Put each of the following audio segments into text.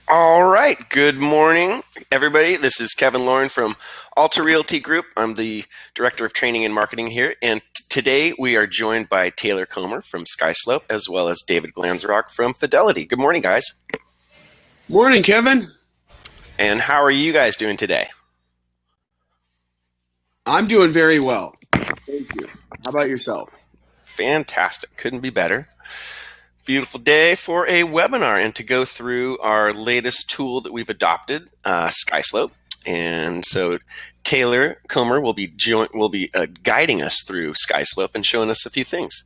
All right. Good morning, everybody. This is Kevin Lauren from Alta Realty Group. I'm the Director of Training and Marketing here. And today we are joined by Taylor Comer from Skyslope, as well as David Glanzrock from Fidelity. Good morning, guys. Morning, Kevin. And how are you guys doing today? I'm doing very well. Thank you. How about yourself? Fantastic. Couldn't be better. Beautiful day for a webinar and to go through our latest tool that we've adopted, Skyslope. And so Taylor Comer will be guiding us through Skyslope and showing us a few things.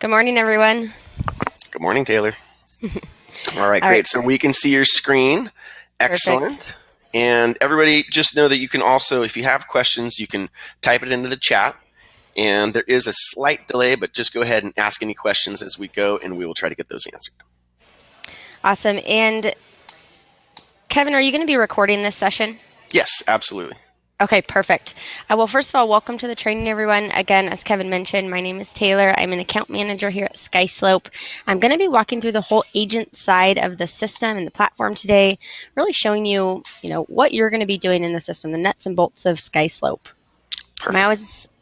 Good morning, everyone. Good morning, Taylor. All right, great. So we can see your screen. Excellent. Perfect. And everybody just know that you can also, if you have questions, you can type it into the chat. And there is a slight delay, but just go ahead and ask any questions as we go, and we will try to get those answered. Awesome. And Kevin, are you going to be recording this session? Yes, absolutely. Okay, perfect. Well, first of all, welcome to the training, everyone. Again, as Kevin mentioned, my name is Taylor. I'm an account manager here at Skyslope. I'm going to be walking through the whole agent side of the system and the platform today, really showing you, what you're going to be doing in the system, the nuts and bolts of Skyslope.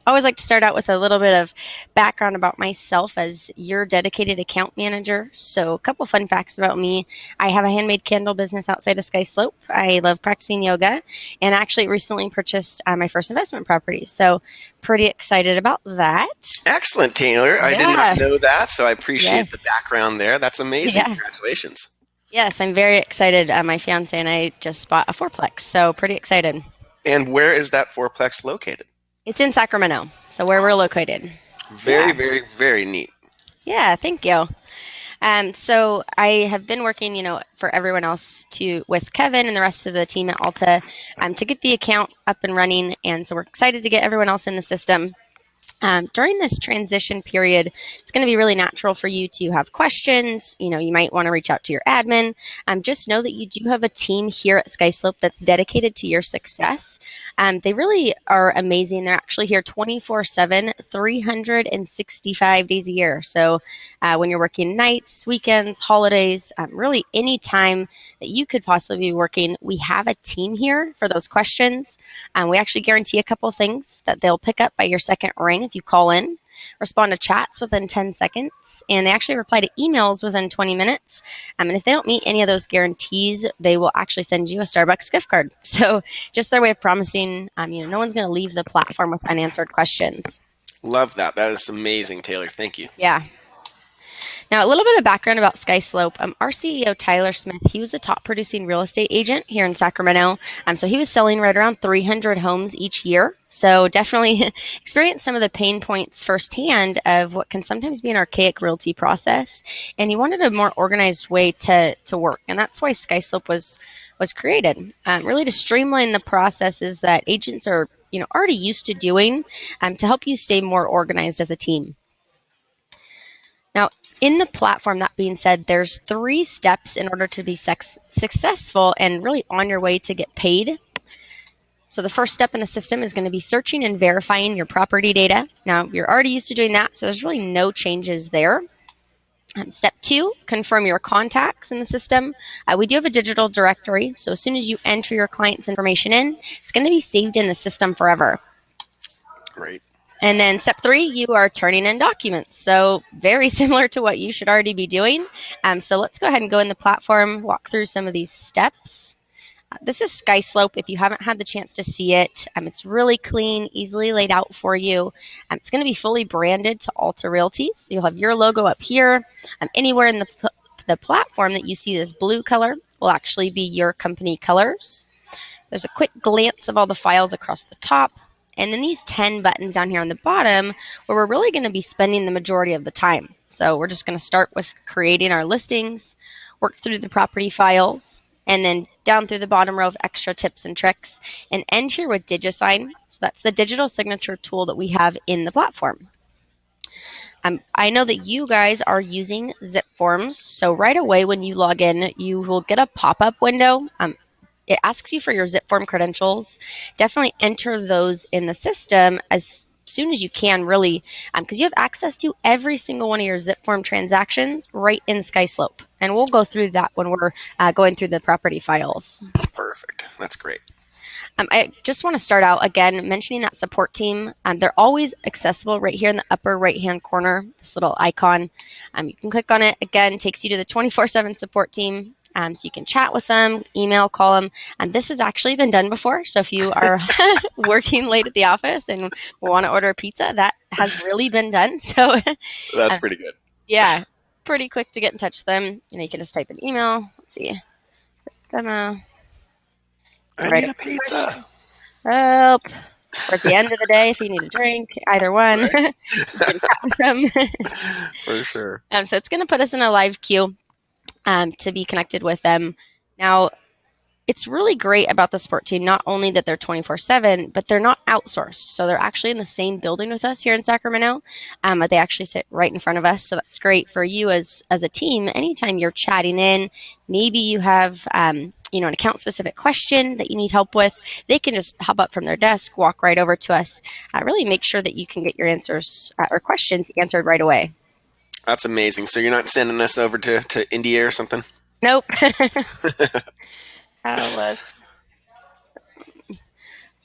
I always like to start out with a little bit of background about myself as your dedicated account manager. So a couple fun facts about me. I have a handmade candle business outside of Skyslope. I love practicing yoga and actually recently purchased my first investment property. So pretty excited about that. Excellent, Taylor. I did not know that, so I appreciate the background there. That's amazing. Yeah. Congratulations. Yes, I'm very excited. My fiance and I just bought a fourplex, so pretty excited. And where is that fourplex located? It's in Sacramento, so where we're located. Very, very, very neat. Yeah, thank you. So I have been working, for everyone else with Kevin and the rest of the team at Alta to get the account up and running. And so we're excited to get everyone else in the system. During this transition period, it's going to be really natural for you to have questions. You might want to reach out to your admin. Just know that you do have a team here at Skyslope that's dedicated to your success. They really are amazing. They're actually here 24/7, 365 days a year. So when you're working nights, weekends, holidays, really any time that you could possibly be working, we have a team here for those questions. We actually guarantee a couple things that they'll pick up by your second ring if you call in, respond to chats within 10 seconds, and they actually reply to emails within 20 minutes. And if they don't meet any of those guarantees, they will actually send you a Starbucks gift card. So just their way of promising, no one's going to leave the platform with unanswered questions. Love that. That is amazing, Taylor. Thank you. Yeah. Now, a little bit of background about Skyslope. Our CEO, Tyler Smith, he was a top producing real estate agent here in Sacramento. So he was selling right around 300 homes each year. So definitely experienced some of the pain points firsthand of what can sometimes be an archaic realty process. And he wanted a more organized way to work. And that's why Skyslope was created, really to streamline the processes that agents are already used to doing to help you stay more organized as a team. Now, in the platform, that being said, there's 3 steps in order to be successful and really on your way to get paid. So the first step in the system is going to be searching and verifying your property data. Now, you're already used to doing that, so there's really no changes there. Step 2, confirm your contacts in the system. We do have a digital directory, so as soon as you enter your client's information in, it's going to be saved in the system forever. Great. And then step 3, you are turning in documents. So very similar to what you should already be doing. So let's go ahead and go in the platform, walk through some of these steps. This is Skyslope. If you haven't had the chance to see it, it's really clean, easily laid out for you. It's going to be fully branded to Alta Realty. So you'll have your logo up here. Anywhere in the platform that you see this blue color will actually be your company colors. There's a quick glance of all the files across the top. And then these 10 buttons down here on the bottom where we're really going to be spending the majority of the time. So we're just going to start with creating our listings, work through the property files, and then down through the bottom row of extra tips and tricks, and end here with DigiSign. So that's the digital signature tool that we have in the platform. I know that you guys are using zip forms. So right away when you log in, you will get a pop-up window. It asks you for your zip form credentials. Definitely enter those in the system as soon as you can, really, because you have access to every single one of your zip form transactions right in Skyslope. And we'll go through that when we're going through the property files. Perfect. That's great. I just want to start out again mentioning that support team. They're always accessible right here in the upper right-hand corner, this little icon. You can click on it. Again, takes you to the 24/7 support team. So you can chat with them, email, call them. And this has actually been done before. So if you are working late at the office and want to order a pizza, that has really been done. So that's pretty good. Yeah, pretty quick to get in touch with them. You can just type an email. Let's see. Demo. I need a pizza. Help. Or at the end of the day, if you need a drink, either one, right. You can chat with them. For sure. So it's going to put us in a live queue to be connected with them. Now, it's really great about the support team, not only that they're 24/7, but they're not outsourced. So they're actually in the same building with us here in Sacramento. But they actually sit right in front of us. So that's great for you as a team. Anytime you're chatting in, maybe you have an account specific question that you need help with, they can just hop up from their desk, walk right over to us, really make sure that you can get your answers or questions answered right away. That's amazing. So you're not sending us over to India or something? Nope.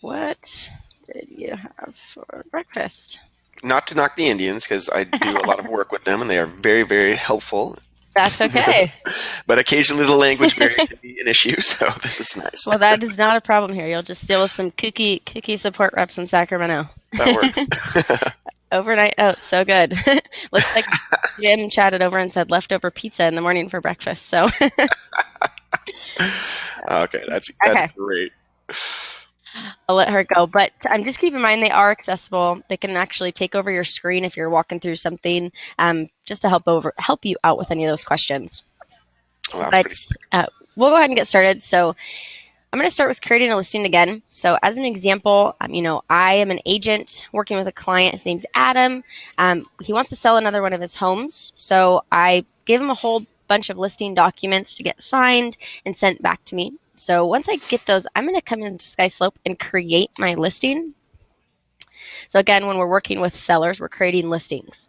What did you have for breakfast? Not to knock the Indians, because I do a lot of work with them, and they are very, very helpful. That's okay. But occasionally the language barrier can be an issue, so this is nice. Well, that is not a problem here. You'll just deal with some kooky support reps in Sacramento. That works. Overnight oats, so good. Looks like Jim chatted over and said leftover pizza in the morning for breakfast. So. Okay, that's great. I'll let her go, but just keep in mind they are accessible. They can actually take over your screen if you're walking through something, just to help you out with any of those questions. Well, but we'll go ahead and get started. So I'm going to start with creating a listing again. So as an example, I am an agent working with a client. His name's Adam. He wants to sell another one of his homes. So I gave him a whole bunch of listing documents to get signed and sent back to me. So once I get those, I'm going to come into Skyslope and create my listing. So again, when we're working with sellers, we're creating listings.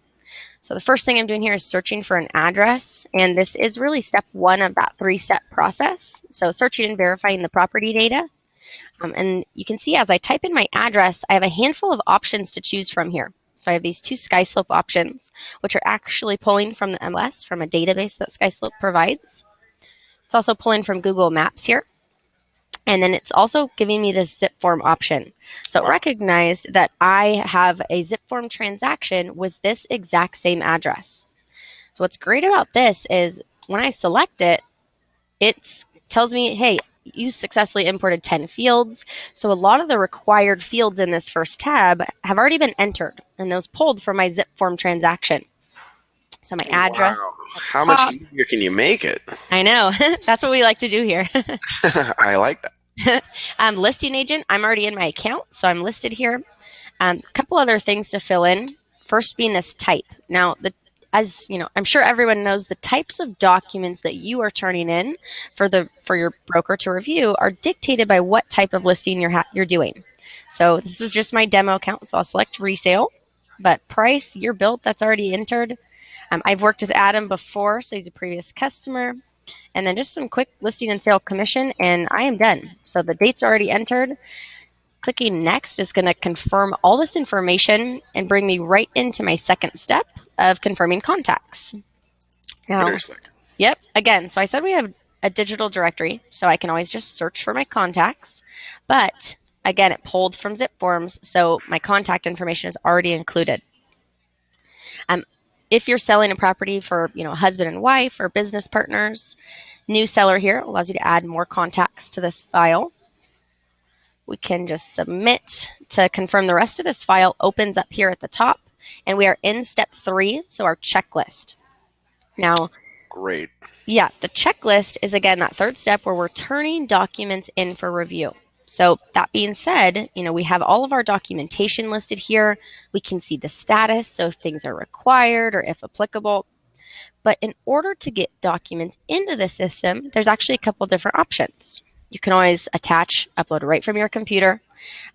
So the first thing I'm doing here is searching for an address, and this is really step one of that 3-step process. So searching and verifying the property data. And you can see as I type in my address, I have a handful of options to choose from here. So I have these 2 Skyslope options, which are actually pulling from the MLS, from a database that Skyslope provides. It's also pulling from Google Maps here. And then it's also giving me this zip form option. So it recognized that I have a zip form transaction with this exact same address. So what's great about this is when I select it, it tells me, hey, you successfully imported 10 fields. So a lot of the required fields in this first tab have already been entered, and those pulled from my zip form transaction. So my address. Wow. How much easier can you make it? I know. That's what we like to do here. I like that. Listing agent, I'm already in my account, so I'm listed here. A couple other things to fill in. First being this type. Now, as you know, I'm sure everyone knows the types of documents that you are turning in for your broker to review are dictated by what type of listing you're doing. So this is just my demo account, so I'll select resale. But price, year built, that's already entered. I've worked with Adam before, so he's a previous customer. And then just some quick listing and sale commission, and I am done. So the date's already entered. Clicking next is going to confirm all this information and bring me right into my second step of confirming contacts. Now, very slick. Yep. Again, so I said we have a digital directory, so I can always just search for my contacts. But again, it pulled from zip forms, so my contact information is already included. If you're selling a property for, husband and wife or business partners, new seller here allows you to add more contacts to this file. We can just submit to confirm. The rest of this file opens up here at the top, and we are in step 3, so our checklist. Now, great. Yeah, the checklist is, again, that third step where we're turning documents in for review. So that being said, we have all of our documentation listed here. We can see the status, so if things are required or if applicable. But in order to get documents into the system, there's actually a couple different options. You can always attach, upload right from your computer.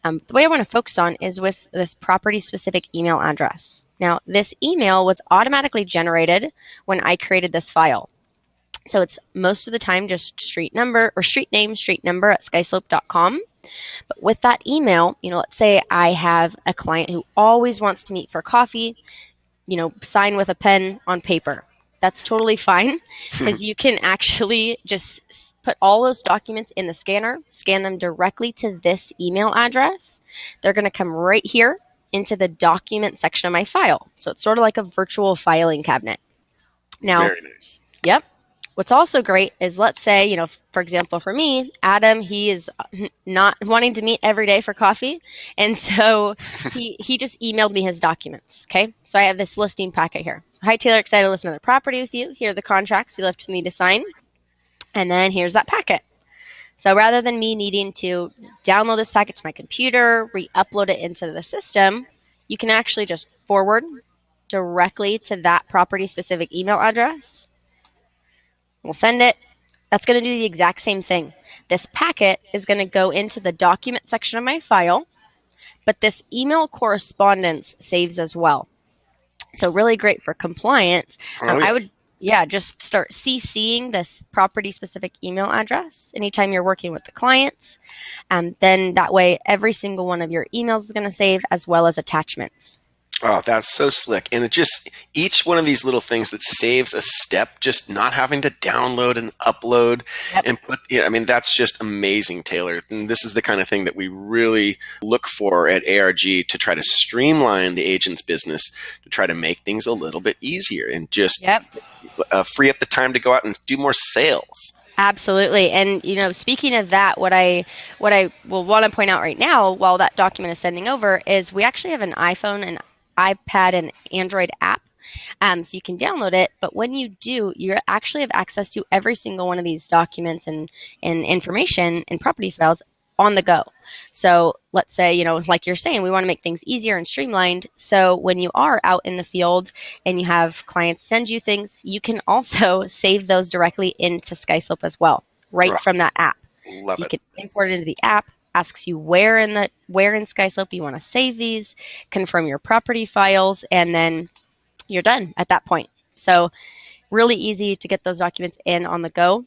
The way I want to focus on is with this property-specific email address. Now, this email was automatically generated when I created this file. So it's most of the time just street number or street name, street number at skyslope.com. But with that email, let's say I have a client who always wants to meet for coffee, sign with a pen on paper. That's totally fine because you can actually just put all those documents in the scanner, scan them directly to this email address. They're going to come right here into the document section of my file. So it's sort of like a virtual filing cabinet. Now, very nice. Yep. What's also great is, let's say, for example, for me, Adam, he is not wanting to meet every day for coffee. And so he just emailed me his documents. Okay. So I have this listing packet here. So, hi, Taylor, excited to listen to the property with you. Here are the contracts you left for me to sign. And then here's that packet. So rather than me needing to download this packet to my computer, re-upload it into the system, you can actually just forward directly to that property specific email address. We'll send it. That's going to do the exact same thing. This packet is going to go into the document section of my file, but this email correspondence saves as well. So really great for compliance. I would, just start CCing this property-specific email address anytime you're working with the clients. Then that way, every single one of your emails is going to save, as well as attachments. Oh, that's so slick. And it just, each one of these little things that saves a step, just not having to download and upload and put, that's just amazing, Taylor. And this is the kind of thing that we really look for at ARG to try to streamline the agent's business, to try to make things a little bit easier and just free up the time to go out and do more sales. Absolutely. And, speaking of that, what I will want to point out right now while that document is sending over is we actually have an iPhone and iPad and Android app. So you can download it, but when you do, you actually have access to every single one of these documents and information and property files on the go. So let's say, like you're saying, we want to make things easier and streamlined. So when you are out in the field and you have clients send you things, you can also save those directly into Skyslope as well, right from that app. Love so you it. can import it into the app. Asks you where in Skyslope you want to save these, confirm your property files, and then you're done at that point. So really easy to get those documents in on the go.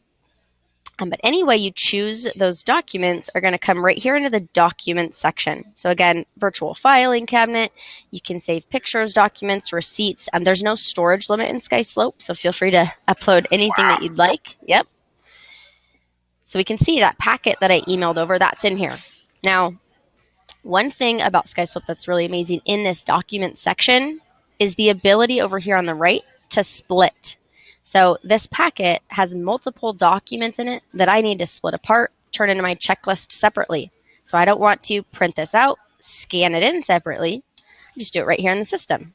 But any way you choose, those documents are going to come right here into the document section. So again, virtual filing cabinet. You can save pictures, documents, receipts. There's no storage limit in Skyslope, so feel free to upload anything that you'd like. Yep. So we can see that packet that I emailed over, that's in here. Now, one thing about Skyslope that's really amazing in this document section is the ability over here on the right to split. So this packet has multiple documents in it that I need to split apart, turn into my checklist separately. So I don't want to print this out, scan it in separately. Just do it right here in the system.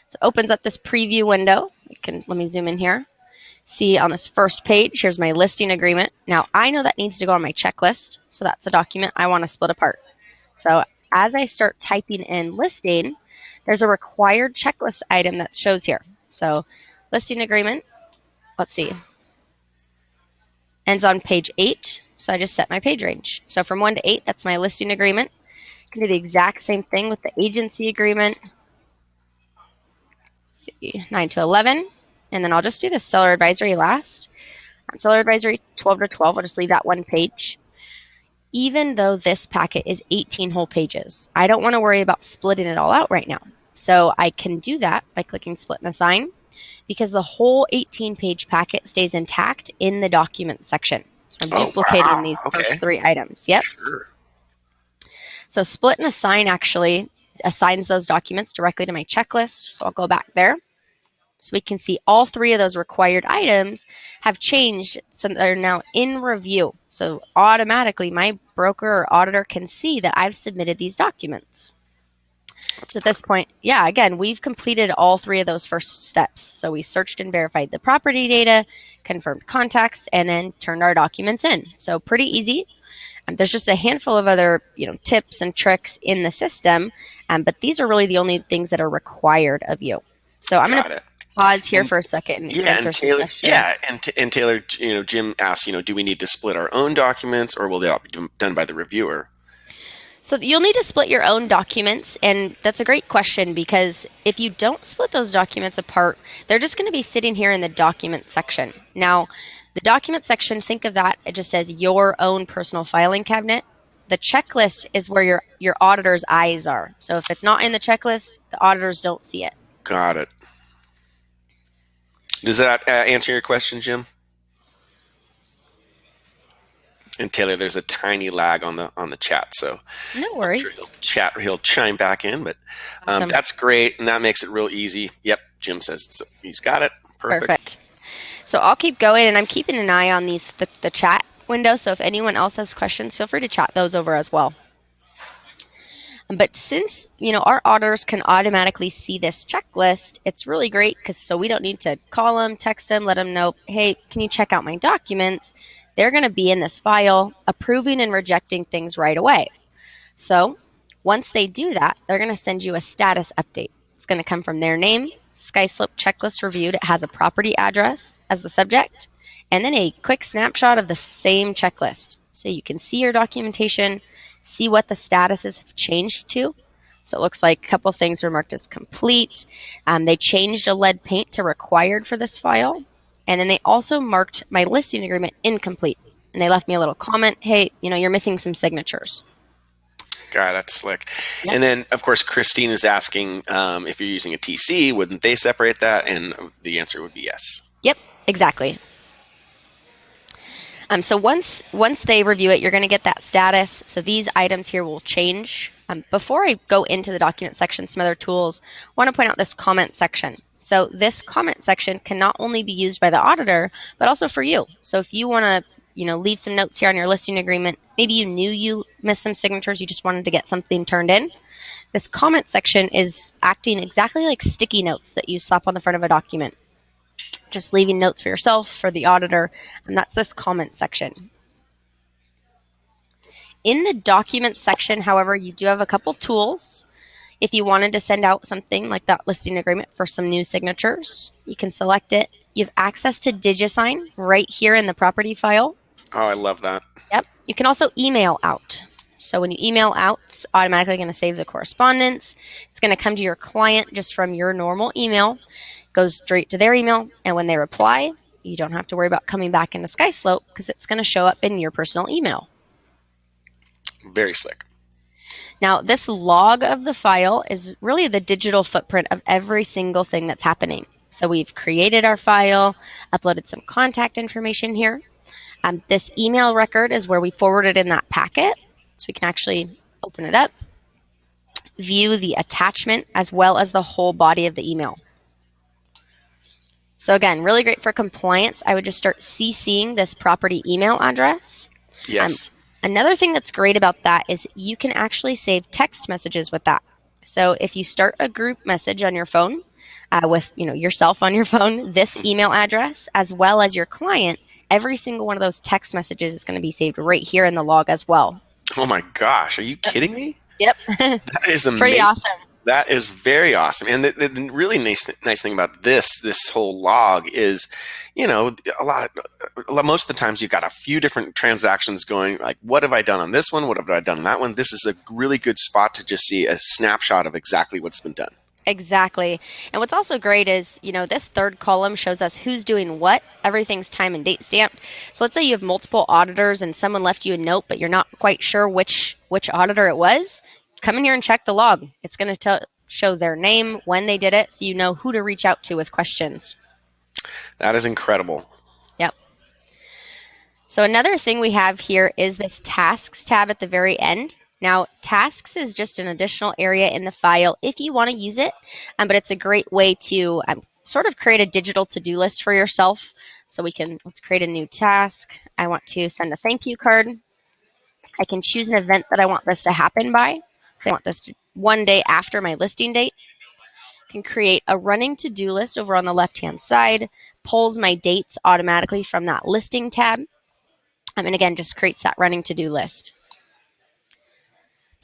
So it opens up this preview window. Let me zoom in here. See on this first page, here's my listing agreement. Now I know that needs to go on my checklist, so that's a document I want to split apart. So as I start typing in listing, there's a required checklist item that shows here. So listing agreement, let's see, ends on page 8. So I just set my page range. So from 1 to 8, that's my listing agreement. I can do the exact same thing with the agency agreement. Let's see, 9 to 11. And then I'll just do the seller advisory last. Seller advisory 12 to 12, I'll just leave that one page. Even though this packet is 18 whole pages, I don't want to worry about splitting it all out right now. So I can do that by clicking split and assign, because the whole 18-page packet stays intact in the document section. So I'm duplicating these first 3 items. Yep. Sure. So split and assign actually assigns those documents directly to my checklist. So I'll go back there. So we can see all 3 of those required items have changed, so they're now in review. So automatically my broker or auditor can see that I've submitted these documents. So at this point, again, we've completed all 3 of those first steps. So we searched and verified the property data, confirmed contacts, and then turned our documents in. So pretty easy. There's just a handful of other tips and tricks in the system, but these are really the only things that are required of you. So I'm going to pause here for a second and Yeah, answer and some Taylor. questions. Yeah, and Taylor. Jim asked, do we need to split our own documents, or will they all be done by the reviewer? So you'll need to split your own documents, and that's a great question because if you don't split those documents apart, they're just going to be sitting here in the document section. Now, the document section, think of that just as your own personal filing cabinet. The checklist is where your auditor's eyes are. So if it's not in the checklist, the auditors don't see it. Got it. Does that answer your question, Jim? And Taylor, there's a tiny lag on the chat, so No I'm worries. sure he'll chime back in. But Awesome. that's great, and that makes it real easy. Yep, Jim says he's got it. Perfect. So I'll keep going, and I'm keeping an eye on the chat window. So if anyone else has questions, feel free to chat those over as well. But since our auditors can automatically see this checklist, it's really great so we don't need to call them, text them, let them know, hey, can you check out my documents? They're going to be in this file approving and rejecting things right away. So once they do that, they're going to send you a status update. It's going to come from their name, Skyslope checklist reviewed. It has a property address as the subject, and then a quick snapshot of the same checklist. So you can see your documentation, see what the statuses have changed to. So it looks like a couple things were marked as complete. They changed a lead paint to required for this file. And then they also marked my listing agreement incomplete. And they left me a little comment, hey, you're missing some signatures. God, that's slick. Yep. And then, of course, Christine is asking if you're using a TC, wouldn't they separate that? And the answer would be yes. Yep, exactly. So once they review it, you're going to get that status. So these items here will change. Before I go into the document section, some other tools, I want to point out this comment section. So this comment section can not only be used by the auditor, but also for you. So if you want to leave some notes here on your listing agreement, maybe you knew you missed some signatures, you just wanted to get something turned in. This comment section is acting exactly like sticky notes that you slap on the front of a document. Just leaving notes for yourself, for the auditor, and that's this comment section. In the document section, however, you do have a couple tools. If you wanted to send out something like that listing agreement for some new signatures, you can select it. You have access to DigiSign right here in the property file. Oh, I love that. Yep. You can also email out. So when you email out, it's automatically going to save the correspondence. It's going to come to your client just from your normal email. Goes straight to their email, and when they reply, you don't have to worry about coming back into Skyslope because it's going to show up in your personal email. Very slick. Now, this log of the file is really the digital footprint of every single thing that's happening. So we've created our file, uploaded some contact information here. This email record is where we forwarded in that packet, so we can actually open it up, view the attachment as well as the whole body of the email. So again, really great for compliance. I would just start CCing this property email address. Yes. Another thing that's great about that is you can actually save text messages with that. So if you start a group message on your phone with yourself on your phone, this email address as well as your client, every single one of those text messages is going to be saved right here in the log as well. Oh my gosh, are you kidding me? Yep. That is amazing. Pretty awesome. That is very awesome. And the really nice thing about this whole log is, most of the times you've got a few different transactions going, like, what have I done on this one? What have I done on that one? This is a really good spot to just see a snapshot of exactly what's been done. Exactly. And what's also great is, this third column shows us who's doing what. Everything's time and date stamped. So let's say you have multiple auditors and someone left you a note, but you're not quite sure which auditor it was. Come in here and check the log. It's going to show their name, when they did it, so you know who to reach out to with questions. That is incredible. Yep. So another thing we have here is this tasks tab at the very end. Now, tasks is just an additional area in the file if you want to use it, but it's a great way to sort of create a digital to-do list for yourself. So let's create a new task. I want to send a thank you card. I can choose an event that I want this to happen by. So I want this to one day after my listing date. I can create a running to-do list over on the left-hand side, pulls my dates automatically from that listing tab. And again, just creates that running to-do list.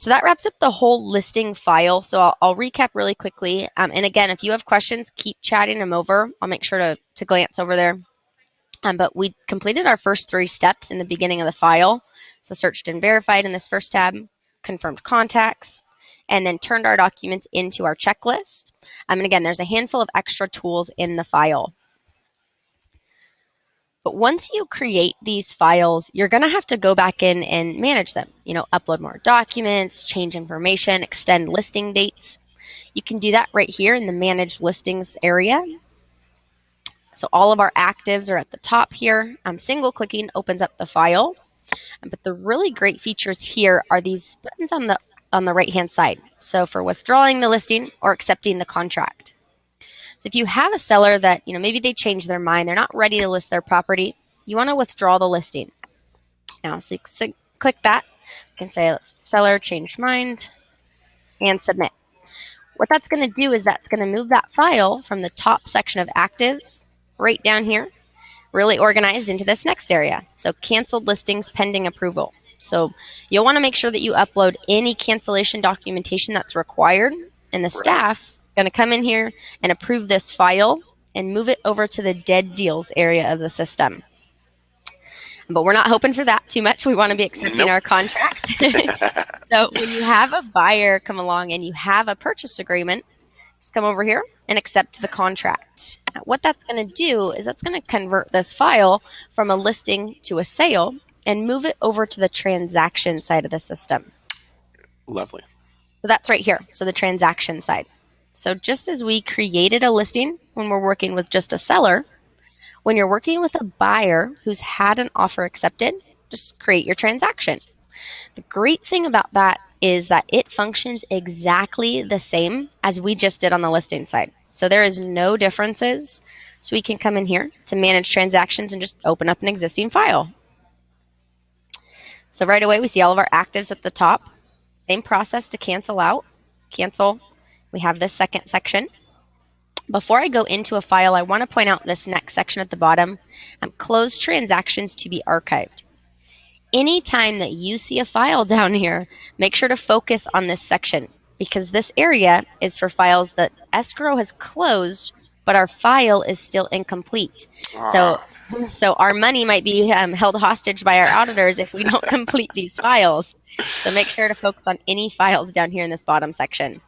So that wraps up the whole listing file. So I'll recap really quickly. And again, if you have questions, keep chatting them over. I'll make sure to glance over there. But we completed our first 3 steps in the beginning of the file. So searched and verified in this first tab, confirmed contacts, and then turned our documents into our checklist. And again, there's a handful of extra tools in the file. But once you create these files, you're going to have to go back in and manage them. Upload more documents, change information, extend listing dates. You can do that right here in the Manage Listings area. So all of our actives are at the top here. Single-clicking opens up the file. But the really great features here are these buttons on the right-hand side. So for withdrawing the listing or accepting the contract. So if you have a seller that, maybe they changed their mind, they're not ready to list their property, you want to withdraw the listing. Now, so you click that. You can say, seller changed mind, and submit. What that's going to do is that's going to move that file from the top section of actives right down here, really organized into this next area. So canceled listings pending approval. So you'll want to make sure that you upload any cancellation documentation that's required, and the staff going to come in here and approve this file and move it over to the dead deals area of the system. But we're not hoping for that too much. We want to be accepting our contracts. So when you have a buyer come along and you have a purchase agreement, just come over here and accept the contract. Now, what that's going to do is that's going to convert this file from a listing to a sale and move it over to the transaction side of the system. Lovely. So that's right here. So the transaction side. So just as we created a listing when we're working with just a seller, when you're working with a buyer who's had an offer accepted, just create your transaction. The great thing about that is that it functions exactly the same as we just did on the listing side. So there is no differences. So we can come in here to manage transactions and just open up an existing file. So right away, we see all of our actives at the top. Same process to cancel out. Cancel. We have this second section. Before I go into a file, I want to point out this next section at the bottom. Close transactions to be archived. Anytime that you see a file down here, make sure to focus on this section, because this area is for files that escrow has closed, but our file is still incomplete. So our money might be held hostage by our auditors if we don't complete these files. So make sure to focus on any files down here in this bottom section.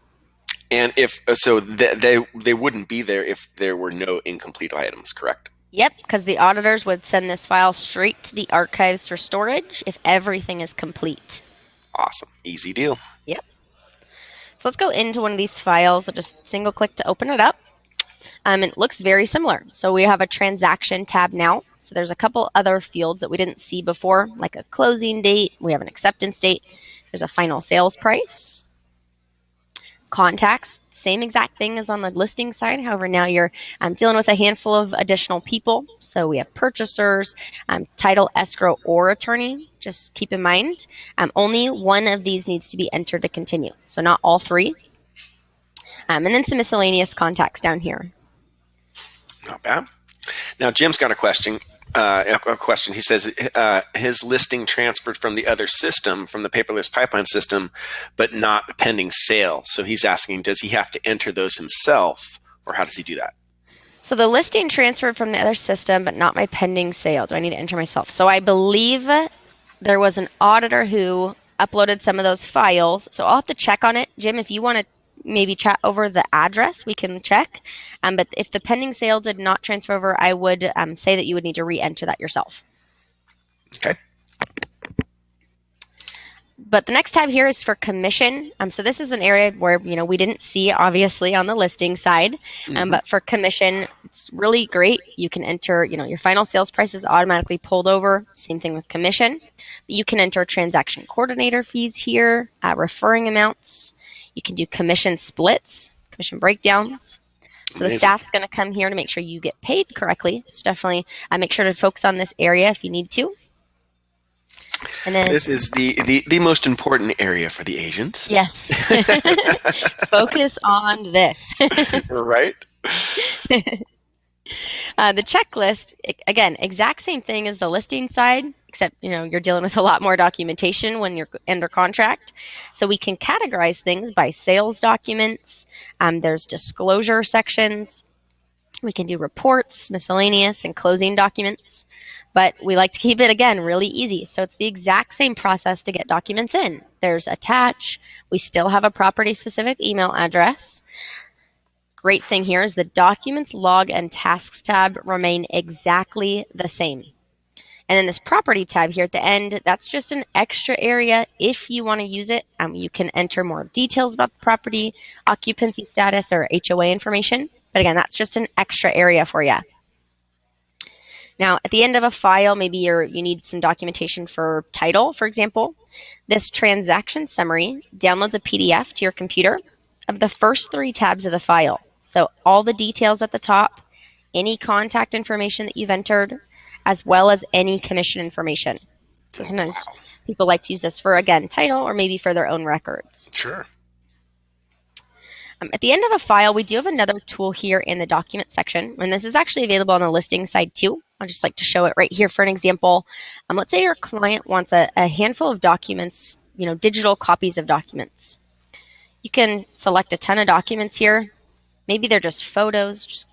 And they wouldn't be there if there were no incomplete items, correct? Yep, because the auditors would send this file straight to the archives for storage if everything is complete. Awesome. Easy deal. Yep. So let's go into one of these files. I'll just single click to open it up. It looks very similar. So we have a transaction tab now. So there's a couple other fields that we didn't see before, like a closing date. We have an acceptance date. There's a final sales price. Contacts, same exact thing as on the listing side. However, now you're dealing with a handful of additional people. So we have purchasers, title, escrow, or attorney. Just keep in mind, only one of these needs to be entered to continue. So not all 3. And then some miscellaneous contacts down here. Not bad. Now, Jim's got a question. He says his listing transferred from the other system, from the paperless pipeline system, but not pending sale. So he's asking, does he have to enter those himself, or how does he do that? So the listing transferred from the other system, but not my pending sale. Do I need to enter myself? So I believe there was an auditor who uploaded some of those files. So I'll have to check on it. Jim, if you want to maybe chat over the address, we can check. But if the pending sale did not transfer over, I would say that you would need to re-enter that yourself. Okay. But the next tab here is for commission. So this is an area where we didn't see obviously on the listing side, but for commission, it's really great. You can enter your final sales price is automatically pulled over. Same thing with commission. You can enter transaction coordinator fees here, referring amounts. You can do commission splits, commission breakdowns. So the staff's going to come here to make sure you get paid correctly. So definitely make sure to focus on this area if you need to. And then this is the most important area for the agents. Yes. Focus on this. Right. The checklist, again, exact same thing as the listing side, except you're dealing with a lot more documentation when you're under contract. So we can categorize things by sales documents. There's disclosure sections. We can do reports, miscellaneous, and closing documents. But we like to keep it, again, really easy. So it's the exact same process to get documents in. There's attach. We still have a property-specific email address. Great thing here is the Documents, Log, and Tasks tab remain exactly the same. And then this Property tab here at the end, that's just an extra area if you want to use it. You can enter more details about the property, occupancy status, or HOA information. But again, that's just an extra area for you. Now, at the end of a file, maybe you need some documentation for title, for example. This transaction summary downloads a PDF to your computer of the first 3 tabs of the file. So all the details at the top, any contact information that you've entered, as well as any commission information. So sometimes people like to use this for, again, title or maybe for their own records. Sure. At the end of a file, we do have another tool here in the document section, and this is actually available on the listing side too. I'll just like to show it right here for an example. Let's say your client wants a handful of documents, digital copies of documents. You can select a ton of documents here. Maybe they're just photos.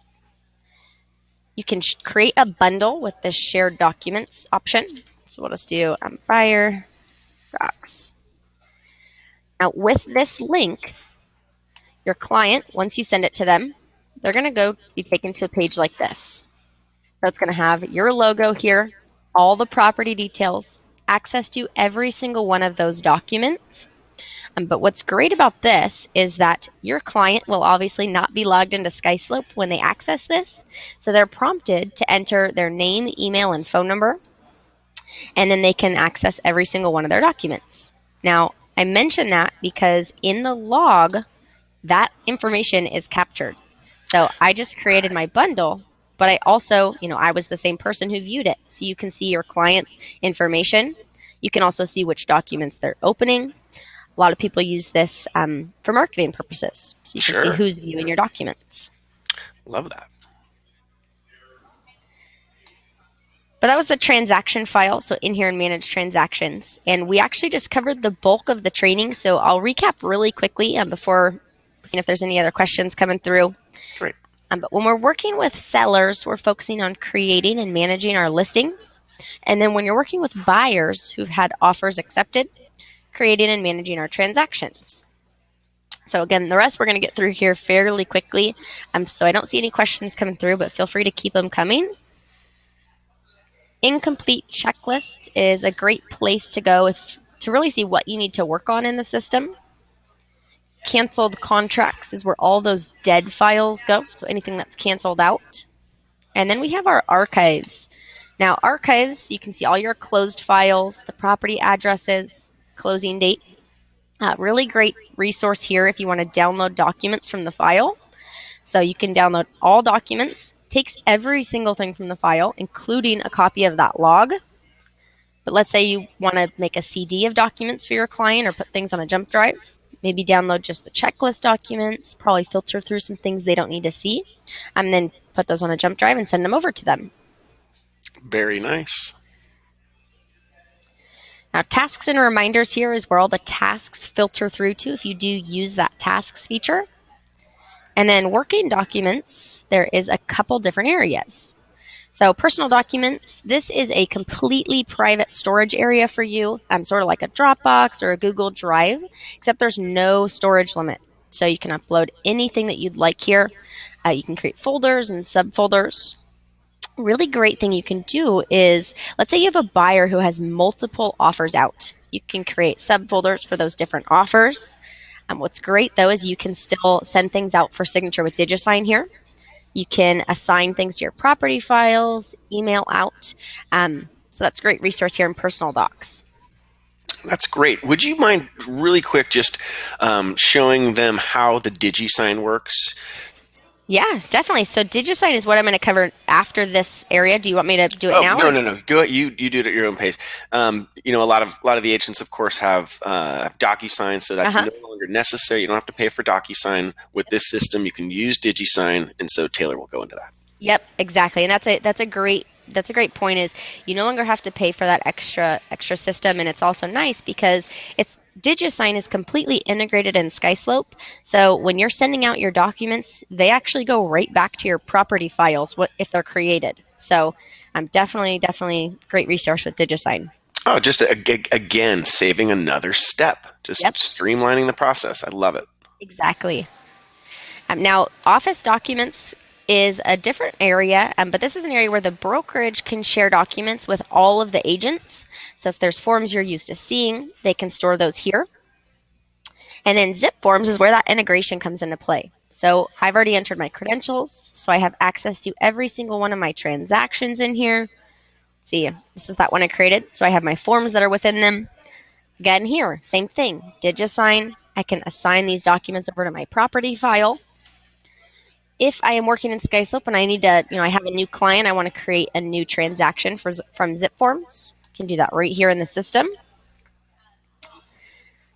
You can create a bundle with this shared documents option. So we'll just do buyer docs. Now with this link, your client, once you send it to them, they're going to be taken to a page like this. So it's going to have your logo here, all the property details, access to every single one of those documents. But what's great about this is that your client will obviously not be logged into Skyslope when they access this. So they're prompted to enter their name, email, and phone number, and then they can access every single one of their documents. Now, I mention that because in the log, that information is captured. So I just created my bundle, but I also, I was the same person who viewed it. So you can see your client's information. You can also see which documents they're opening. A lot of people use this for marketing purposes. So you can see who's viewing your documents. Love that. But that was the transaction file. So in here in Manage Transactions. And we actually just covered the bulk of the training. So I'll recap really quickly before seeing if there's any other questions coming through. Great. But when we're working with sellers, we're focusing on creating and managing our listings. And then when you're working with buyers who've had offers accepted, creating and managing our transactions. So again, the rest we're going to get through here fairly quickly. So I don't see any questions coming through, but feel free to keep them coming. Incomplete checklist is a great place to go to really see what you need to work on in the system. Canceled contracts is where all those dead files go, so anything that's canceled out. And then we have our archives. Now, archives, you can see all your closed files, the property addresses, closing date. Really great resource here if you want to download documents from the file. So you can download all documents, takes every single thing from the file, including a copy of that log. But let's say you want to make a CD of documents for your client or put things on a jump drive. Maybe download just the checklist documents, probably filter through some things they don't need to see, and then put those on a jump drive and send them over to them. Very nice. Now, tasks and reminders here is where all the tasks filter through to if you do use that tasks feature. And then working documents, there is a couple different areas. So personal documents, this is a completely private storage area for you, sort of like a Dropbox or a Google Drive, except there's no storage limit. So you can upload anything that you'd like here. You can create folders and subfolders. Really great thing you can do is, let's say you have a buyer who has multiple offers out. You can create subfolders for those different offers. What's great though is you can still send things out for signature with DigiSign here. You can assign things to your property files, email out. So that's a great resource here in personal docs. That's great. Would you mind really quick just showing them how the DigiSign works? Yeah, definitely. So DigiSign is what I'm going to cover after this area. Do you want me to do it now? No. Go ahead. You do it at your own pace. A lot of the agents, of course, have DocuSign, so that's no longer necessary. You don't have to pay for DocuSign with this system. You can use DigiSign, and so Taylor will go into that. Yep, exactly. And that's a great point is you no longer have to pay for that extra system, and it's also nice because it's DigiSign is completely integrated in Skyslope. So when you're sending out your documents, they actually go right back to your property files if they're created. So I'm definitely great resource with DigiSign. Oh, just again, saving another step, just Yep, streamlining the process. I love it. exactly. Now, office documents is a different area, but this is an area where the brokerage can share documents with all of the agents. So if there's forms you're used to seeing, they can store those here. And then zip forms is where that integration comes into play. So I've already entered my credentials, so I have access to every single one of my transactions in here. See, this is that one I created, so I have my forms that are within them. Again, here, same thing, DigiSign. I can assign these documents over to my property file. If I am working in Skyslope and I need to, I have a new client, I want to create a new transaction from zip forms, I can do that right here in the system.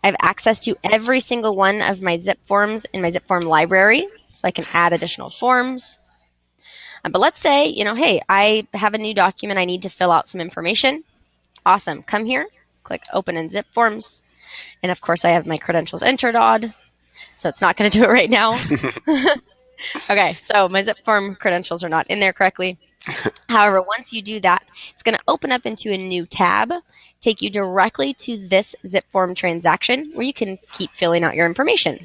I have access to every single one of my zip forms in my zip form library, so I can add additional forms. But let's say, hey, I have a new document, I need to fill out some information. Awesome, come here, click open in zip forms. And of course I have my credentials entered odd, so it's not going to do it right now. Okay, so my zip form credentials are not in there correctly. However, once you do that, it's going to open up into a new tab, take you directly to this zip form transaction where you can keep filling out your information.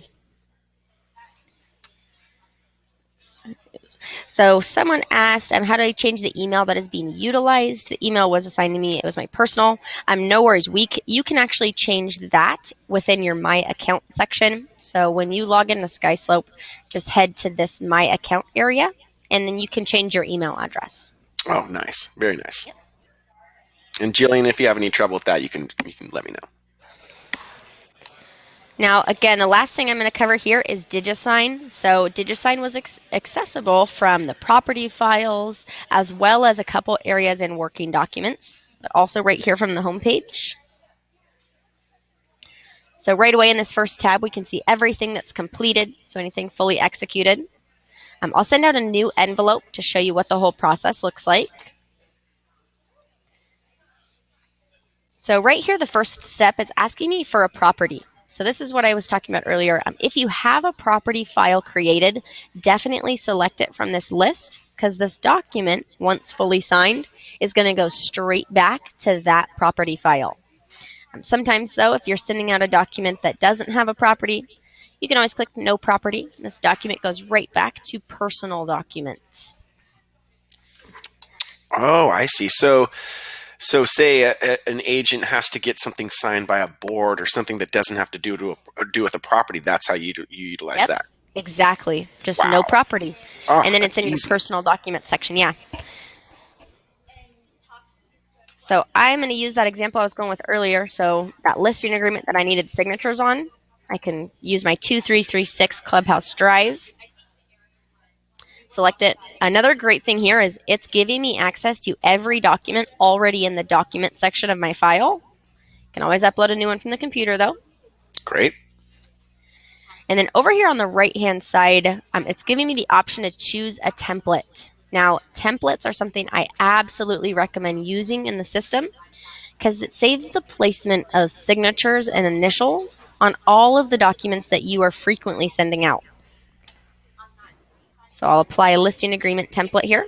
So someone asked, how do I change the email that is being utilized? The email was assigned to me. It was my personal. No worries. You can actually change that within your My Account section. So when you log into Skyslope, just head to this My Account area, and then you can change your email address. Oh, nice. Very nice. Yep. And Jillian, if you have any trouble with that, you can let me know. Now, again, the last thing I'm going to cover here is DigiSign. So DigiSign was accessible from the property files as well as a couple areas in working documents, but also right here from the homepage. So right away in this first tab, we can see everything that's completed, so anything fully executed. I'll send out a new envelope to show you what the whole process looks like. So right here, the first step is asking me for a property. So this is what I was talking about earlier. If you have a property file created, definitely select it from this list because this document, once fully signed, is going to go straight back to that property file. Sometimes, though, if you're sending out a document that doesn't have a property, you can always click No Property. This document goes right back to Personal Documents. Oh, I see. So say an agent has to get something signed by a board or something that doesn't have to do with a property. That's how you utilize that. Exactly. Just Wow. No Property. Oh, and then it's in easy. your Personal Document section. Yeah. So I'm going to use that example I was going with earlier. So that listing agreement that I needed signatures on, I can use my 2336 Clubhouse Drive. Select it. Another great thing here is it's giving me access to every document already in the document section of my file. You can always upload a new one from the computer though. Great. And then over here on the right-hand side, it's giving me the option to choose a template. Now, templates are something I absolutely recommend using in the system because it saves the placement of signatures and initials on all of the documents that you are frequently sending out. So I'll apply a listing agreement template here.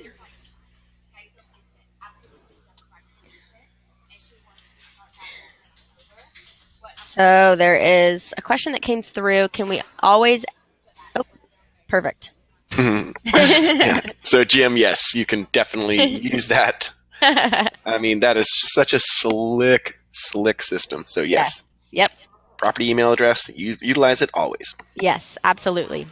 So there is a question that came through. Can we always... Oh, perfect. Yeah. So Jim, yes, you can definitely use that. I mean, that is such a slick system. So yes. Yep. Property email address, utilize it always. Yes, absolutely.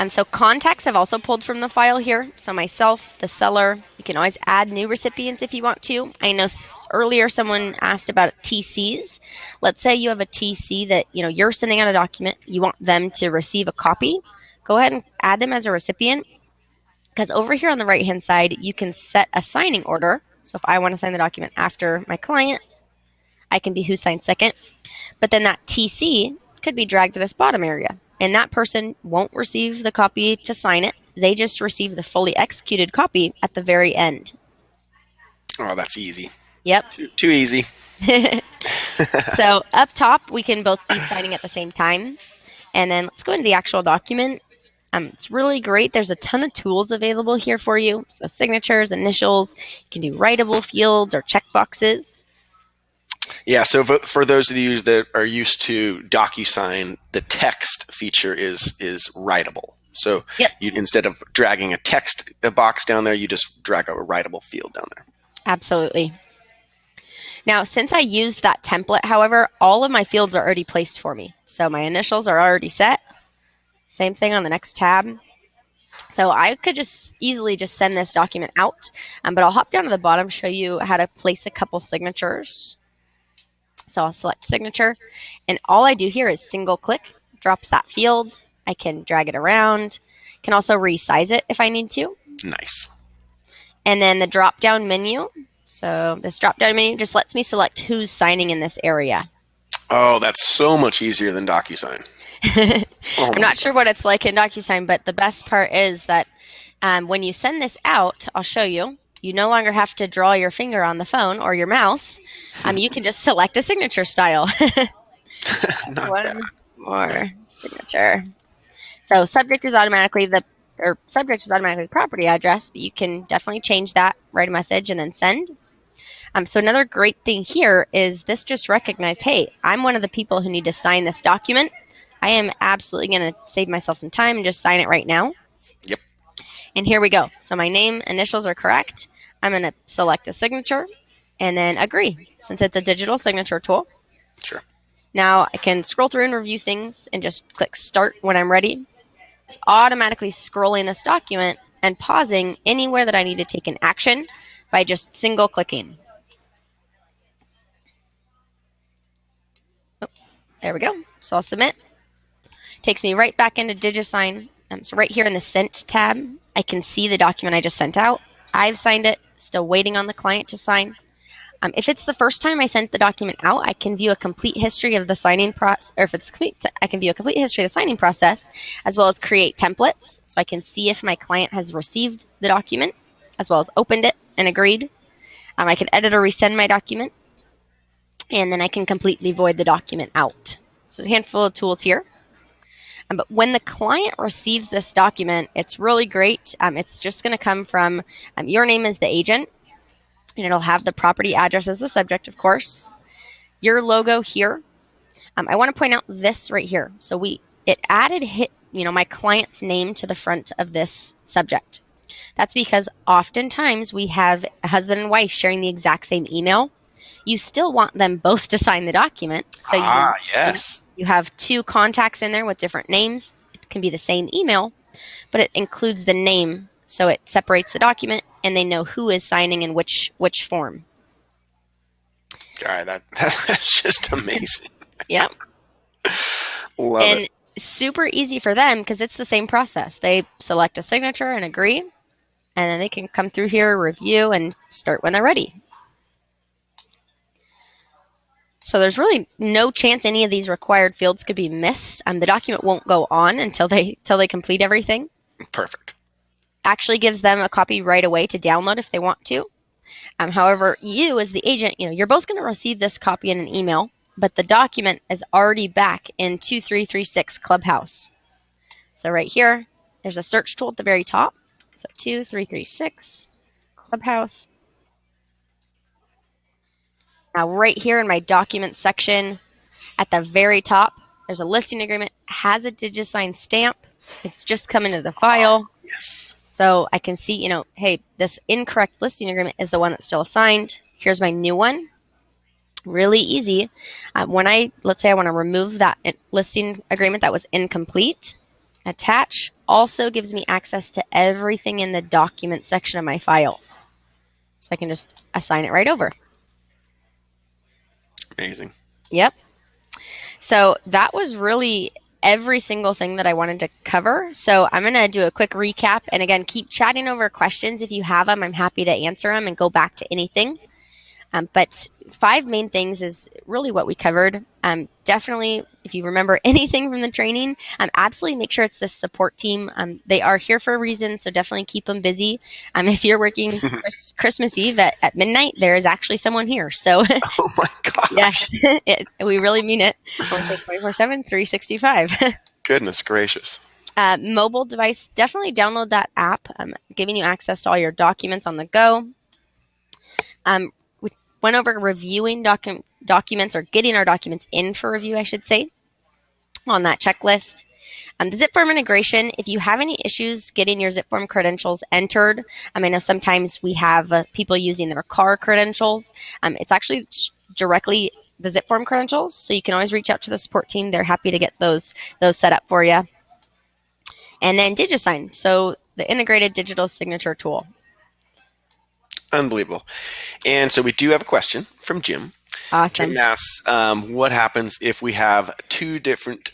So contacts I've also pulled from the file here. So myself, the seller, you can always add new recipients if you want to. I know earlier someone asked about TCs. Let's say you have a TC that you're sending out a document, you want them to receive a copy. Go ahead and add them as a recipient. Because over here on the right-hand side, you can set a signing order. So if I want to sign the document after my client, I can be who signed second. But then that TC could be dragged to this bottom area. And that person won't receive the copy to sign it. they just receive the fully executed copy at the very end. Oh, that's easy. Yep. Too easy. So up top, we can both be signing at the same time. And then let's go into the actual document. It's really great. There's a ton of tools available here for you. So signatures, initials, you can do writable fields or checkboxes. Yeah, so for those of you that are used to DocuSign, the text feature is writable. So you, instead of dragging a text box down there, you just drag a writable field down there. Absolutely. Now, since I used that template, however, all of my fields are already placed for me. So my initials are already set. Same thing on the next tab. So I could just easily just send this document out, but I'll hop down to the bottom, show you how to place a couple signatures. So I'll select signature, and all I do here is single click, drops that field. I can drag it around, can also resize it if I need to. Nice. And then the drop down menu. So this drop down menu just lets me select who's signing in this area. Oh, that's so much easier than DocuSign. I'm not sure what it's like in DocuSign, but the best part is that when you send this out, I'll show you, you no longer have to draw your finger on the phone or your mouse. You can just select a signature style. One more signature. So subject is automatically the property address, but you can definitely change that, write a message, and then send. So another great thing here is this just recognized, hey, I'm one of the people who need to sign this document. I am absolutely going to save myself some time and just sign it right now. Yep. And here we go. So my name, initials are correct. I'm going to select a signature and then agree, since it's a digital signature tool. Sure. Now I can scroll through and review things and just click start when I'm ready. It's automatically scrolling this document and pausing anywhere that I need to take an action by just single clicking. Oh, there we go. So I'll submit. Takes me right back into DigiSign. So right here in the Sent tab, I can see the document I just sent out. I've signed it, still waiting on the client to sign. If it's the first time I sent the document out, I can view a complete history of the signing process, or if it's complete, I can view a complete history of the signing process, as well as create templates. So I can see if my client has received the document, as well as opened it and agreed. I can edit or resend my document, and then I can completely void the document out. So there's a handful of tools here. But when the client receives this document, it's really great. It's just going to come from your name as the agent, and it'll have the property address as the subject, of course. Your logo here. I want to point out this right here. So it added my client's name to the front of this subject. That's because oftentimes we have a husband and wife sharing the exact same email. You still want them both to sign the document. So yes. You have two contacts in there with different names. It can be the same email, but it includes the name, so it separates the document and they know who is signing in which form. God, that's just amazing. Yep. Love it. Super easy for them because it's the same process. They select a signature and agree, and then they can come through here, review, and start when they're ready. So there's really no chance any of these required fields could be missed. The document won't go on until they complete everything. Perfect. Actually gives them a copy right away to download if they want to. However, you as the agent, you're both going to receive this copy in an email, but the document is already back in 2336 Clubhouse. So right here, there's a search tool at the very top. So 2336 Clubhouse. Now right here in my document section, at the very top, there's a listing agreement, has a DigiSign stamp. It's just come into the file. Yes. So I can see, hey, this incorrect listing agreement is the one that's still assigned. Here's my new one. Really easy. Let's say I want to remove that listing agreement that was incomplete, attach also gives me access to everything in the document section of my file. So I can just assign it right over. Amazing. Yep. So that was really every single thing that I wanted to cover. So I'm going to do a quick recap. And again, keep chatting over questions if you have them. I'm happy to answer them and go back to anything. But 5 main things is really what we covered. Definitely, if you remember anything from the training, absolutely make sure it's the support team. They are here for a reason, so definitely keep them busy. If you're working Christmas Eve at midnight, there is actually someone here. So, Oh my gosh. yeah, we really mean it. I want to say 24/7, 365. Goodness gracious. Mobile device, definitely download that app, giving you access to all your documents on the go. We went over reviewing documents, or getting our documents in for review, I should say, on that checklist. The zip form integration, if you have any issues getting your zip form credentials entered, I know sometimes we have people using their car credentials. It's actually directly the zip form credentials, so you can always reach out to the support team. They're happy to get those set up for you. And then DigiSign, so the integrated digital signature tool. Unbelievable. And so we do have a question from Jim. Awesome. Jim asks, what happens if we have 2 different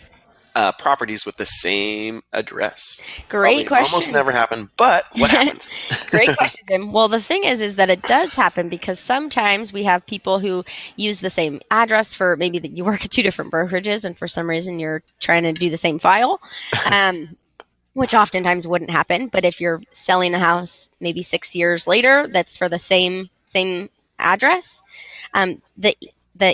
properties with the same address? Great question. Almost never happen, but what happens? Great question, Jim. Well, the thing is that it does happen, because sometimes we have people who use the same address for maybe that you work at 2 different brokerages, and for some reason you're trying to do the same file. Which oftentimes wouldn't happen. But if you're selling a house maybe 6 years later, that's for the same address, the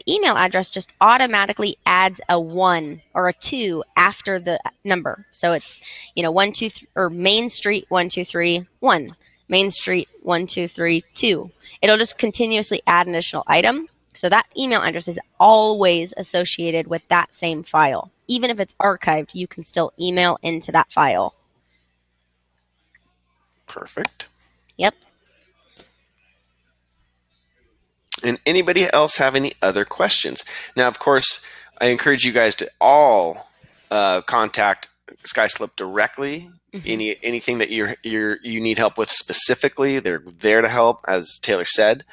email address just automatically adds a 1 or a 2 after the number. So it's 123, or Main Street 123 1, Main Street 123 2. It'll just continuously add an additional item. So that email address is always associated with that same file. Even if it's archived, you can still email into that file. Perfect. Yep. And anybody else have any other questions? Now, of course, I encourage you guys to all contact Skyslope directly. Mm-hmm. Anything that you need help with specifically, they're there to help, as Taylor said.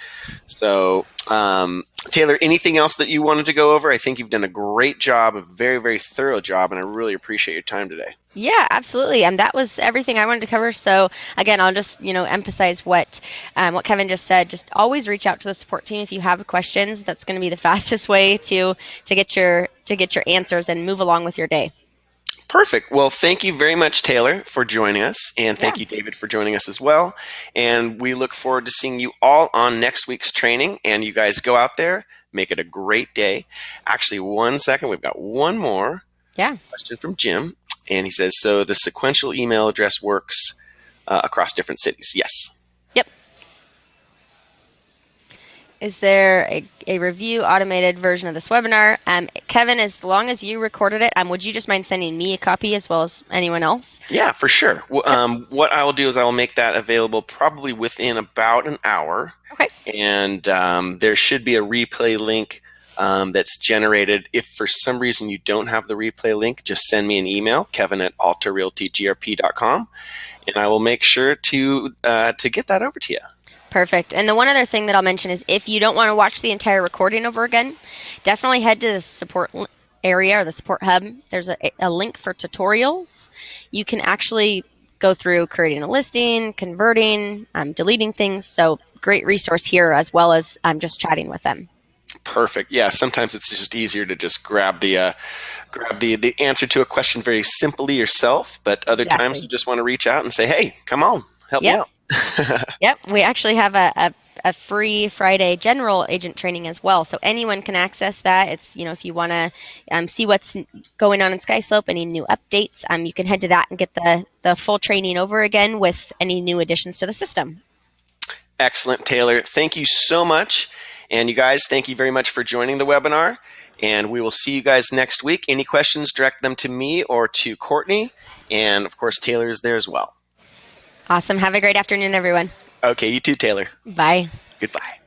So, Taylor, anything else that you wanted to go over? I think you've done a great job, a very, very thorough job, and I really appreciate your time today. Yeah, absolutely. And that was everything I wanted to cover. So again, I'll just, emphasize what Kevin just said. Just always reach out to the support team if you have questions. That's going to be the fastest way to get your answers and move along with your day. Perfect. Well, thank you very much, Taylor, for joining us. And thank you, David, for joining us as well. And we look forward to seeing you all on next week's training. And you guys go out there, make it a great day. Actually, 1 second. We've got one more question from Jim. And he says, so the sequential email address works across different cities? Yes. Yep. Is there a review automated version of this webinar? Kevin, as long as you recorded it, would you just mind sending me a copy as well as anyone else? Yeah, for sure. What I will do is I will make that available probably within about an hour. Okay. And there should be a replay link that's generated. If for some reason you don't have the replay link, just send me an email, kevin@altarealtygrp.com, and I will make sure to get that over to you. Perfect. And the one other thing that I'll mention is if you don't want to watch the entire recording over again, definitely head to the support area or the support hub. There's a link for tutorials. You can actually go through creating a listing, converting, deleting things. So great resource here, as well as just chatting with them. Perfect. Yeah, sometimes it's just easier to just grab the answer to a question very simply yourself, but other times you just want to reach out and say, hey, come on, help me out. Yep. We actually have a free Friday general agent training as well. So anyone can access that. It's, if you want to see what's going on in Skyslope, any new updates, you can head to that and get the full training over again with any new additions to the system. Excellent, Taylor. Thank you so much. And you guys, thank you very much for joining the webinar. And we will see you guys next week. Any questions, direct them to me or to Courtney. And of course, Taylor is there as well. Awesome. Have a great afternoon, everyone. Okay, you too, Taylor. Bye. Goodbye.